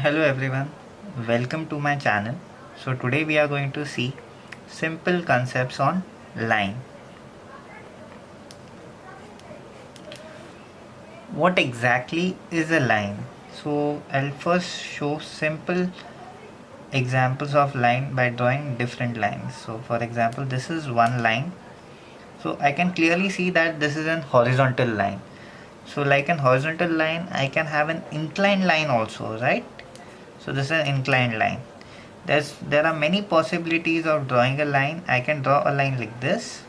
Hello everyone, welcome to my channel. So today we are going to see simple concepts on line. What exactly is a line? So I'll first show simple examples of line by drawing different lines. So for example, this is one line. So I can clearly see that this is an horizontal line. So like an horizontal line, I can have an inclined line also, right? So this is an inclined line. There are many possibilities of drawing a line. I can draw a line like this.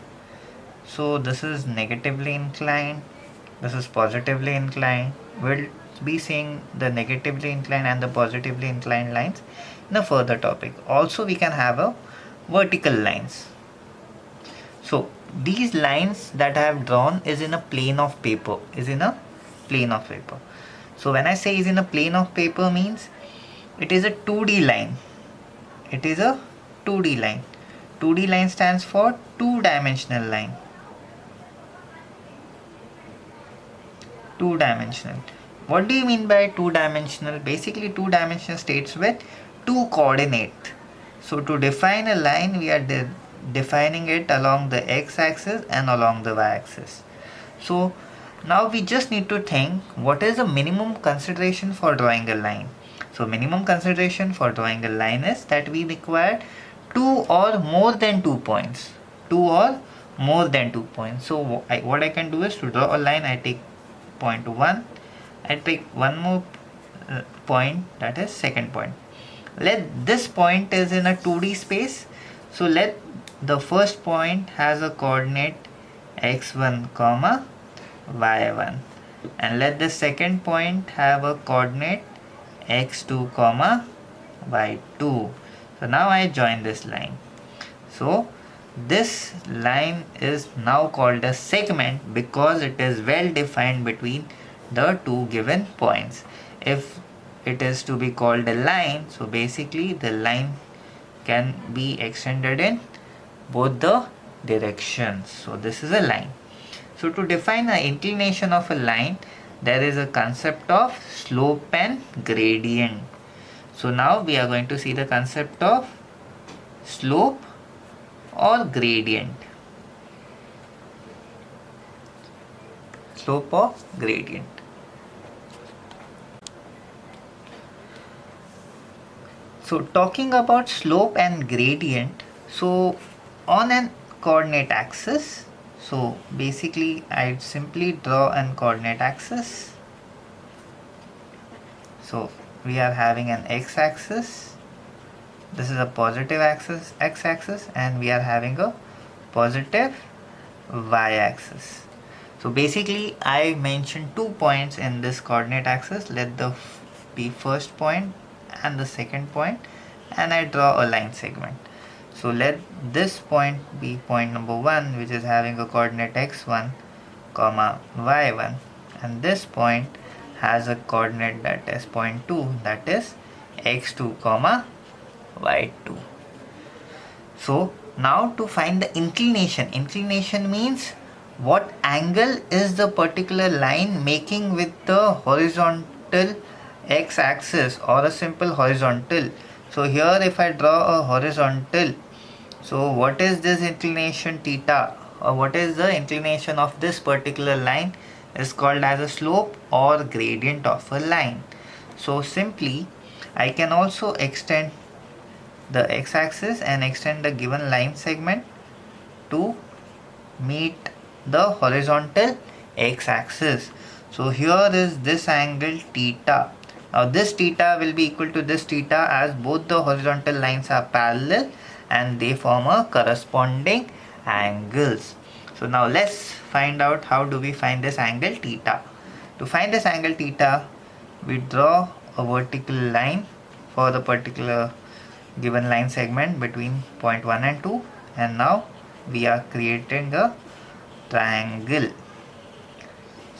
So this is negatively inclined, this is positively inclined. We'll be seeing the negatively inclined and the positively inclined lines in a further topic. Also we can have a vertical lines. So these lines that I have drawn is in a plane of paper, So when I say is in a plane of paper means it is a 2D line. It is a 2D line. 2D line stands for two-dimensional line. Two-dimensional. What do you mean by two-dimensional? Basically, two-dimensional states with two coordinates. So to define a line, we are defining it along the x-axis and along the y-axis. So now we just need to think what is the minimum consideration for drawing a line. So minimum consideration for drawing a line is that we require two or more than 2 points. So what I can do is to draw a line, I take point 1, I take one more point, that is second point. Let this point is in a 2D space. So let the first point has a coordinate x1 comma y1, and let the second point have a coordinate x2 comma y2. So now I join this line. So this line is now called a segment because it is well defined between the two given points. If it is to be called a line, so basically the line can be extended in both the directions. So this is a line. So to define the inclination of a line, there is a concept of slope and gradient. So now we are going to see the concept of slope or gradient. Slope or gradient. So talking about slope and gradient, so on an coordinate axis, so basically I simply draw an coordinate axis. So we are having an x-axis, this is a positive axis, x-axis, and we are having a positive y-axis. So basically I mentioned 2 points in this coordinate axis. Let the be first point and the second point, and I draw a line segment. So let this point be point number 1, which is having a coordinate x1 comma y1, and this point has a coordinate that is point 2, that is x2 comma y2. So now to find the inclination means what angle is the particular line making with the horizontal x-axis or a simple horizontal. So here if I draw a horizontal, so what is this inclination theta, or what is the inclination of this particular line is called as a slope or gradient of a line. So simply I can also extend the x-axis and extend the given line segment to meet the horizontal x-axis. So here is this angle theta. Now this theta will be equal to this theta as both the horizontal lines are parallel and they form a corresponding angles. So now let's find out how do we find this angle theta. To find this angle theta, we draw a vertical line for the particular given line segment between point 1 and 2, and now we are creating a triangle.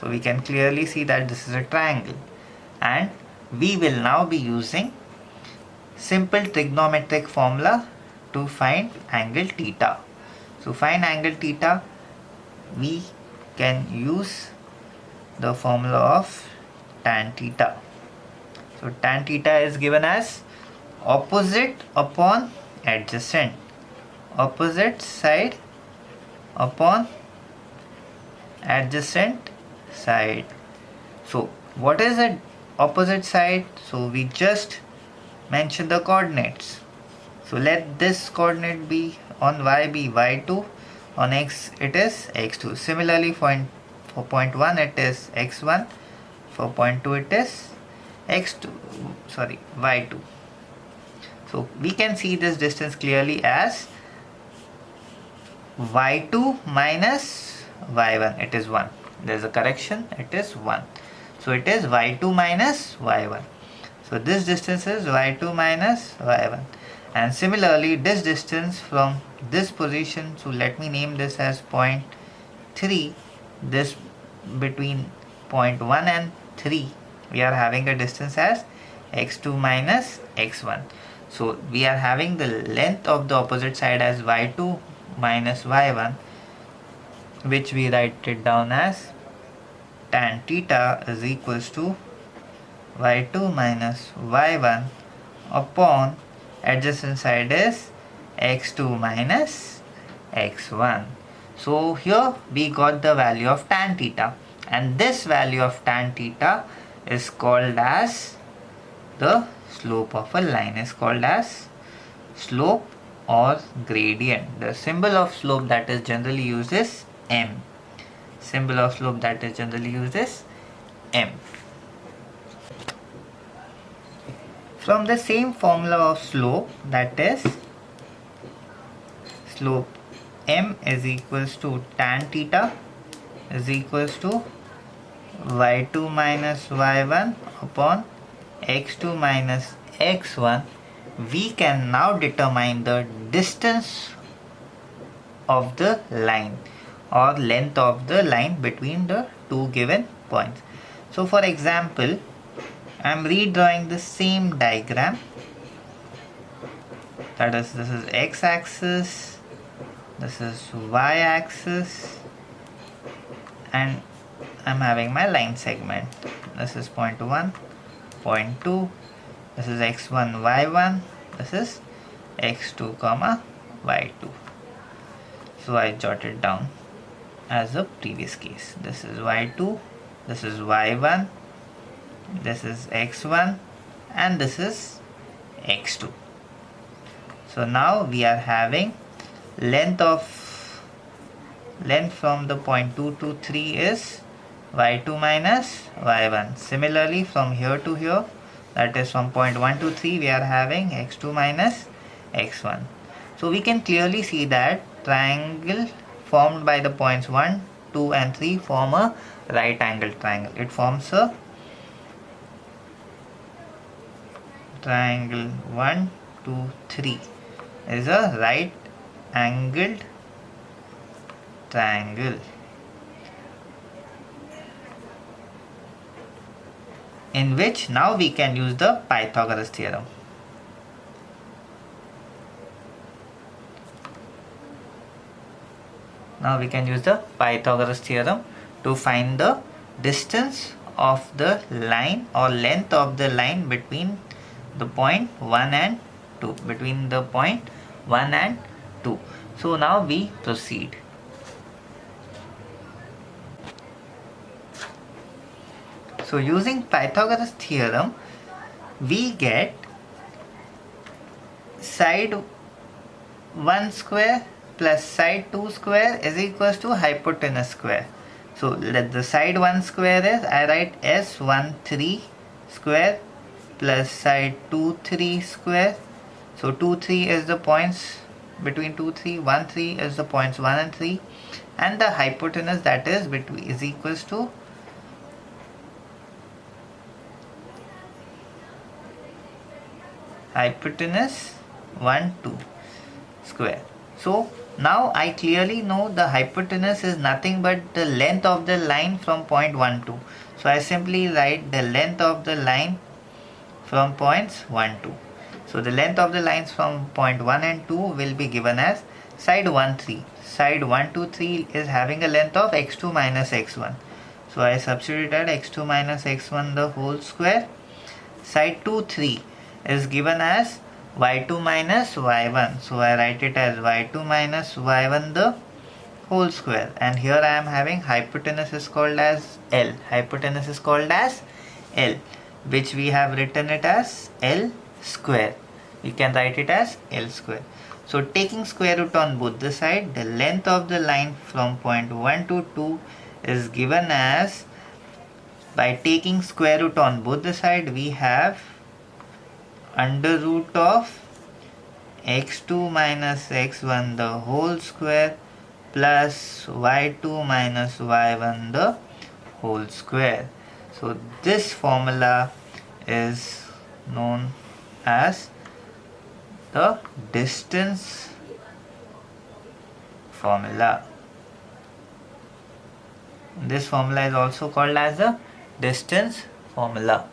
So we can clearly see that this is a triangle, and we will now be using simple trigonometric formula to find angle theta. So find angle theta, we can use the formula of tan theta. So tan theta is given as opposite upon adjacent, opposite side upon adjacent side. So what is the opposite side? So we just mention the coordinates. So let this coordinate be on y be y2, on x it is x2. Similarly for point 1 it is x1, for point 2 it is x2, sorry, y2. So we can see this distance clearly as y2 minus y1, it is 1. There is a correction, it is 1. So it is y2 minus y1. So this distance is y2 minus y1. And similarly this distance from this position, so let me name this as point 3, this between point 1 and 3 we are having a distance as x2 minus x1. So we are having the length of the opposite side as y2 minus y1, which we write it down as tan theta is equals to y2 minus y1 upon adjacent side is x2 minus x1. So here we got the value of tan theta, and this value of tan theta is called as the slope of a line, is called as slope or gradient. The symbol of slope that is generally used is m. Symbol of slope that is generally used is m. From the same formula of slope, that is slope m is equals to tan theta is equals to y2 minus y1 upon x2 minus x1, we can now determine the distance of the line or length of the line between the two given points. So for example, I am redrawing the same diagram, that is, this is x-axis, this is y-axis, and I am having my line segment. This is point 1, point 2, this is x1, y1, this is x2, comma y2. So I jotted down as the previous case. This is y2, this is y1, this is x1, and this is x2. So now we are having length from the point 2 to 3 is y2 minus y1. Similarly from here to here, that is from point 1 to 3, we are having x2 minus x1. So we can clearly see that triangle formed by the points 1, 2 and 3 form a right angle triangle. It forms a triangle 1, 2, 3 is a right angled triangle, in which now we can use the Pythagoras theorem. Now we can use the Pythagoras theorem to find the distance of the line or length of the line between the point 1 and 2, between the point 1 and 2. So now we proceed. So using Pythagoras theorem, we get side 1 square plus side 2 square is equals to hypotenuse square. So let the side 1 square is, I write S13 square plus side 23 square. So 2, 3 is the points between 2, 3, 1, 3 is the points 1 and 3, and the hypotenuse that is between is equals to hypotenuse 1, 2 square. So now I clearly know the hypotenuse is nothing but the length of the line from point 1, 2. So I simply write the length of the line from points 1, 2. So the length of the lines from point 1 and 2 will be given as side 1, 3. Side 1, 2, 3 is having a length of x2 minus x1. So I substituted x2 minus x1 the whole square. side 2 3 is given as y2 minus y1. So I write it as y2 minus y1 the whole square, and here I am having hypotenuse is called as L. Hypotenuse is called as L, which we have written it as L square. We can write it as L square. So taking square root on both the side, the length of the line from point 1 to 2 is given as, by taking square root on both the side, we have under root of x2 minus x1 the whole square plus y2 minus y1 the whole square. So this formula is known as the distance formula. This formula is also called as the distance formula.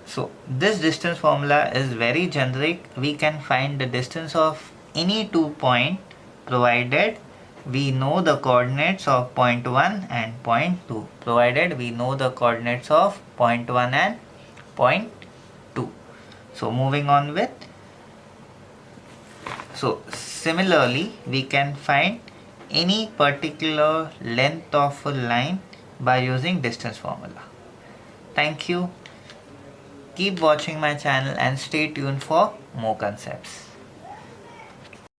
So this distance formula is very generic. We can find the distance of any 2 points provided we know the coordinates of point 1 and point 2. Provided we know the coordinates of point 1 and point 2. So moving on with, so similarly we can find any particular length of a line by using distance formula. Thank you. Keep watching my channel and stay tuned for more concepts.